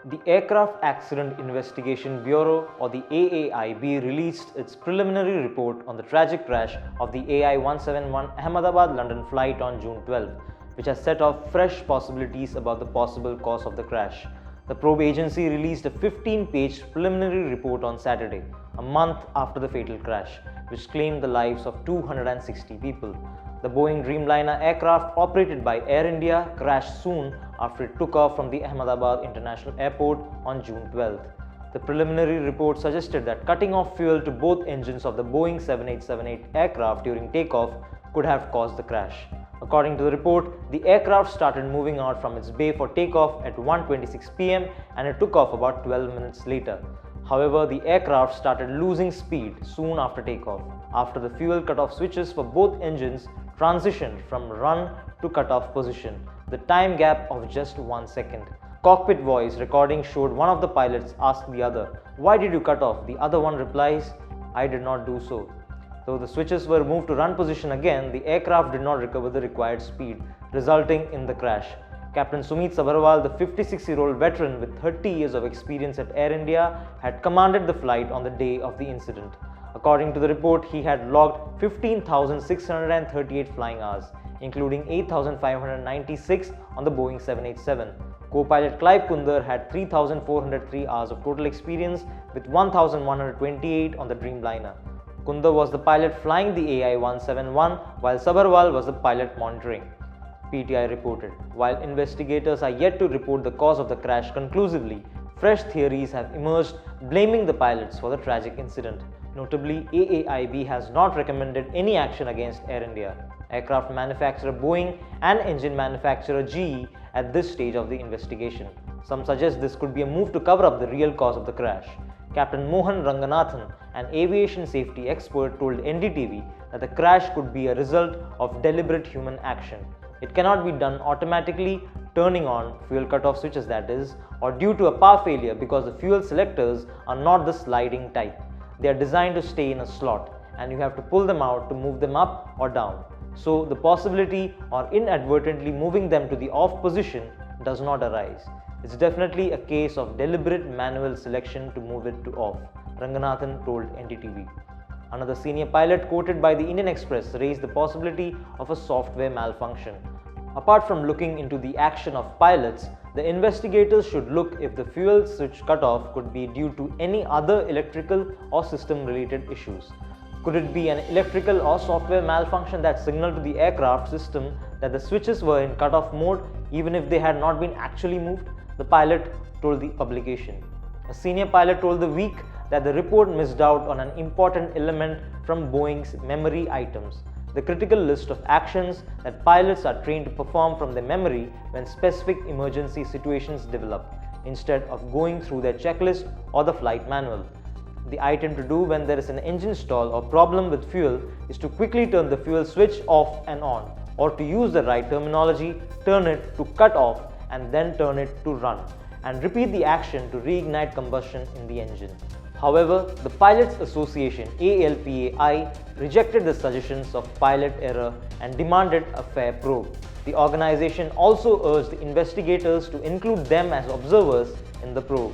The Aircraft Accident Investigation Bureau, or the AAIB, released its preliminary report on the tragic crash of the AI-171 Ahmedabad-London flight on June 12, which has set off fresh possibilities about the possible cause of the crash. The probe agency released a 15-page preliminary report on Saturday, a month after the fatal crash, which claimed the lives of 260 people. The Boeing Dreamliner aircraft, operated by Air India, crashed soon after it took off from the Ahmedabad International Airport on June 12. The preliminary report suggested that cutting off fuel to both engines of the Boeing 7878 aircraft during takeoff could have caused the crash. According to the report, the aircraft started moving out from its bay for takeoff at 1:26 p.m. and it took off about 12 minutes later. However, the aircraft started losing speed soon after takeoff, after the fuel cutoff switches for both engines transitioned from run to cutoff position, the time gap of just 1 second. Cockpit voice recording showed one of the pilots ask the other, "Why did you cut off?" The other one replies, "I did not do so." Though the switches were moved to run position again, the aircraft did not recover the required speed, resulting in the crash. Captain Sumit Sabharwal, the 56-year-old veteran with 30 years of experience at Air India, had commanded the flight on the day of the incident. According to the report, he had logged 15,638 flying hours, including 8,596 on the Boeing 787. Co-pilot Clive Kunder had 3,403 hours of total experience, with 1,128 on the Dreamliner. Kunder was the pilot flying the AI-171, while Sabharwal was the pilot monitoring, PTI reported. While investigators are yet to report the cause of the crash conclusively, fresh theories have emerged blaming the pilots for the tragic incident. Notably, AAIB has not recommended any action against Air India, aircraft manufacturer Boeing, and engine manufacturer GE at this stage of the investigation. Some suggest this could be a move to cover up the real cause of the crash. Captain Mohan Ranganathan, an aviation safety expert, told NDTV that the crash could be a result of deliberate human action. It cannot be done automatically, turning on fuel cutoff switches that is, or due to a power failure, because the fuel selectors are not the sliding type. They are designed to stay in a slot, and you have to pull them out to move them up or down. So the possibility or inadvertently moving them to the off position does not arise. It's definitely a case of deliberate manual selection to move it to off, Ranganathan told NDTV. Another senior pilot quoted by the Indian Express raised the possibility of a software malfunction. Apart from looking into the action of pilots, the investigators should look if the fuel switch cutoff could be due to any other electrical or system-related issues. Could it be an electrical or software malfunction that signaled to the aircraft system that the switches were in cutoff mode even if they had not been actually moved? The pilot told the publication. A senior pilot told The Week that the report missed out on an important element from Boeing's memory items, the critical list of actions that pilots are trained to perform from their memory when specific emergency situations develop, instead of going through their checklist or the flight manual. The item to do when there is an engine stall or problem with fuel is to quickly turn the fuel switch off and on, or to use the right terminology, turn it to cut off and then turn it to run, and repeat the action to reignite combustion in the engine. However, the Pilots Association (ALPAI) rejected the suggestions of pilot error and demanded a fair probe. The organization also urged the investigators to include them as observers in the probe.